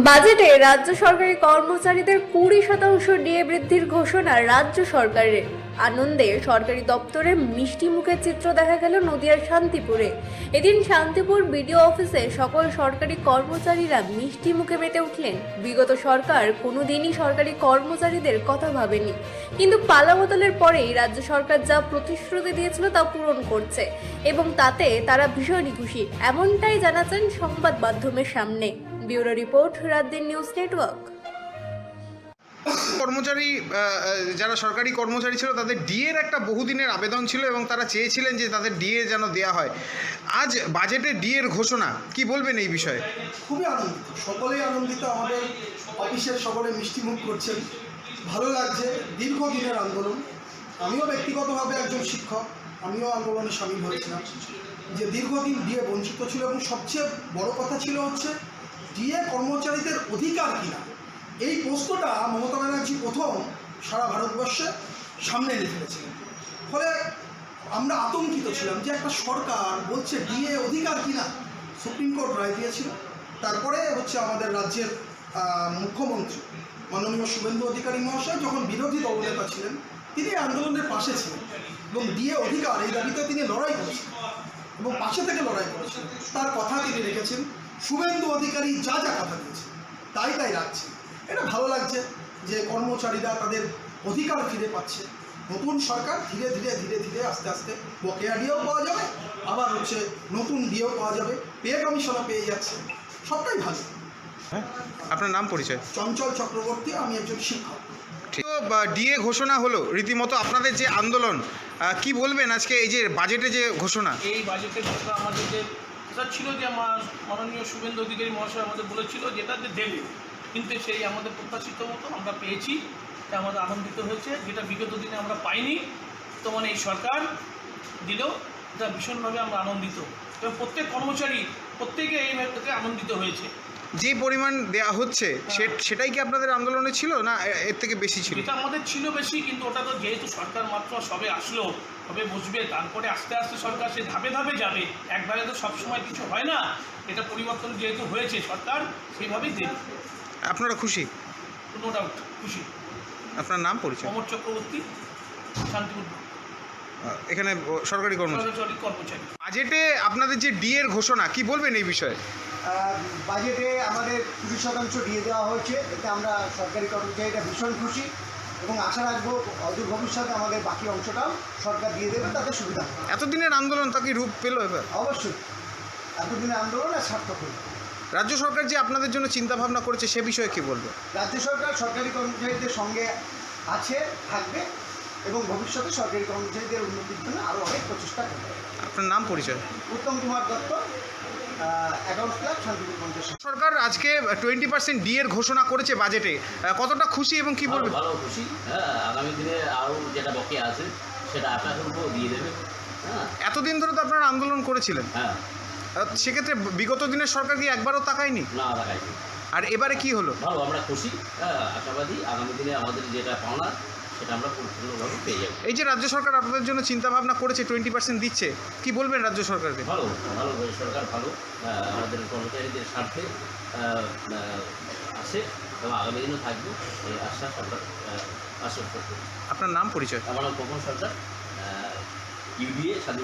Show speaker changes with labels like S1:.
S1: বাজেটে রাজ্য সরকারি কর্মচারীদের 20% ডিএ বৃদ্ধির ঘোষণা রাজ্য সরকারের। আনন্দে সরকারি দপ্তরে মিষ্টি মুখের চিত্র দেখা গেল নদিয়ার শান্তিপুরে। এদিন শান্তিপুর বিডিও অফিসে সকল সরকারি কর্মচারীরা মিষ্টি মুখে মেতে উঠলেন। বিগত সরকার কোনোদিনই সরকারি কর্মচারীদের কথা ভাবেনি, কিন্তু পালাবদলের পরেই রাজ্য সরকার যা প্রতিশ্রুতি দিয়েছিল তা পূরণ করছে এবং তাতে তারা ভীষণই খুশি, এমনটাই জানাচ্ছেন সংবাদ মাধ্যমের সামনে। Bureau report, রাতদিন news network.
S2: কর্মচারী যারা সরকারি কর্মচারী ছিল তাদের ডিএর একটা বহুদিনের আবেদন ছিল এবং তারা চেয়েছিলেন যে তাদের ডিএ যেন দেওয়া হয়। আজ বাজেটে ডিএর ঘোষণা, কি বলবেন এই বিষয়ে?
S3: খুবই আনন্দিত, সকলেই আনন্দিত। আমাদের অফিসের সকলে মিষ্টিমুখ করছেন, ভালো লাগছে। দীর্ঘদিনের আন্দোলন, আমিও ব্যক্তিগতভাবে একজন শিক্ষক, আমিও আন্দোলনে সামিল হয়েছিলাম। যে দীর্ঘদিন ডিএ বঞ্চিত ছিল এবং সবচেয়ে বড় কথা ছিল হচ্ছে ডিএ কর্মচারীদের অধিকার কিনা, এই প্রশ্নটা মমতা ব্যানার্জি প্রথম সারা ভারতবর্ষে সামনে এনে ফেলেছিলেন। ফলে আমরা আতঙ্কিত ছিলাম যে একটা সরকার বলছে ডিএ অধিকার কিনা। সুপ্রিম কোর্ট রায় দিয়েছিল, তারপরে হচ্ছে আমাদের রাজ্যের মুখ্যমন্ত্রী মাননীয় শুভেন্দু অধিকারী মহাশয় যখন বিরোধী দলনেতা ছিলেন, তিনি আন্দোলনের পাশে ছিলেন এবং ডিএ অধিকার এই দাবিতে তিনি লড়াই করেছেন এবং পাশে থেকে লড়াই করেছেন। তার কথা তিনি রেখেছেন। শুভেন্দু অধিকারী যা যা কথা দিয়েছে তাই রাখছে। এটা ভালো লাগছে যে কর্মচারীরা তাদের অধিকার ফিরে পাচ্ছে। নতুন সরকার ধীরে ধীরে আস্তে আস্তে বকেয়া ডিএও পাওয়া যাবে, আবার হচ্ছে নতুন ডিএও পাওয়া যাবে, পে কমিশনও পেয়ে যাচ্ছে, সবটাই ভালো।
S2: আপনার নাম পরিচয়?
S3: চঞ্চল চক্রবর্তী, আমি একজন শিক্ষক।
S2: তো ডিএ ঘোষণা হলো, রীতিমতো আপনাদের যে আন্দোলন, কি বলবেন আজকে এই যে বাজেটে যে ঘোষণা?
S4: এই বাজেটের ঘোষণা আমাদের যে কথা ছিল যে আমার মাননীয় শুভেন্দু অধিকারী মহাশয় আমাদের বলেছিল যেটা দেবে, কিন্তু সেই আমাদের প্রত্যাশিত মতো আমরা পেয়েছি, তাই আমাদের আনন্দিত হয়েছে, যেটা বিগত দিনে আমরা পাইনি। তো মানে এই সরকার দিলেও এটা ভীষণভাবে আমরা আনন্দিত এবং প্রত্যেক কর্মচারী প্রত্যেকে এইভাবে আনন্দিত হয়েছে।
S2: যে পরিমাণ দেয়া হচ্ছে সেটাই কি আপনাদের আন্দোলনে ছিল, না এর থেকে বেশি ছিল?
S4: এটা আমাদের ছিল বেশি, কিন্তু ওটা তো যেহেতু সরকার মাত্র সবে আসলো, সবে বসবে, তারপরে আস্তে আস্তে সরকার সে ধাপে ধাপে যাবে, একবারে তো সবসময় কিছু হয় না। এটা পরিবর্তন যেহেতু হয়েছে, সরকার সেইভাবেই দেবে।
S2: আপনারা খুশি?
S4: নো ডাউট খুশি।
S2: আপনার নাম পরিচয়?
S4: অমর চক্রবর্তী, শান্তিপুর
S2: এখানে সরকারি কর্মচারী। বাজেটে আপনাদের যে ডিএর ঘোষণা, কি বলবেন এই বিষয়ে?
S5: বাজেটে আমাদের 20% ডিএ দেওয়া হয়েছে, এতে আমরা সরকারি কর্মচারীরা ভীষণ খুশি এবং আশা রাখবো অদূর ভবিষ্যতে আমাদের বাকি অংশটাও সরকার দিয়ে দেবে, তাতে সুবিধা।
S2: এতদিনের আন্দোলন তা কি রূপ পেল এবার?
S5: অবশ্যই এতদিনের আন্দোলন আর সার্থক হল।
S2: রাজ্য সরকার যে আপনাদের জন্য চিন্তা ভাবনা করেছে সে বিষয়ে কি বলবো?
S5: রাজ্য সরকার সরকারি কর্মচারীদের সঙ্গে আছে, থাকবে এবং ভবিষ্যতে সরকারি কর্মচারীদের উন্নতির জন্য আরও অনেক প্রচেষ্টা করবে।
S2: আপনার নাম পরিচয়?
S5: Uttam Kumar Dutta, accounts club, Shantipur panchayat.
S2: সরকার আজকে 20% ডিএর ঘোষণা করেছে বাজেটে, কতটা খুশি এবং কি বলবেন?
S6: ভালো খুশি। হ্যাঁ, আগামী দিনে আরও যেটা বকেয়া আছে সেটা আশা করবো দিয়ে দেবে। হ্যাঁ,
S2: এতদিন ধরে তো আপনারা আন্দোলন করেছিলেন,
S6: হ্যাঁ,
S2: সেক্ষেত্রে বিগত দিনের সরকার কি একবারও তাকায়নি?
S6: না লাগাইনি।
S2: আর এবারে কি হলো?
S6: ভালো, আমরা খুশি। হ্যাঁ, আশাবাদী আগামী দিনে আমাদের যেটা পাওনা সেটা আমরা পরিপূর্ণভাবে পেয়ে যাবো।
S2: এই যে রাজ্য সরকার আপনাদের জন্য চিন্তা ভাবনা করেছে, 20% দিচ্ছে, কি বলবেন রাজ্য সরকারকে?
S6: ভালো সরকার ভালো, আমাদের কর্মচারীদের স্বার্থে আছে এবং আগামী দিনও থাকবে এই আশ্বাস আমরা আশ্বস্ত করি।
S2: আপনার নাম পরিচয়?
S6: আমার নাম কখন সরকার, ইউডিএ।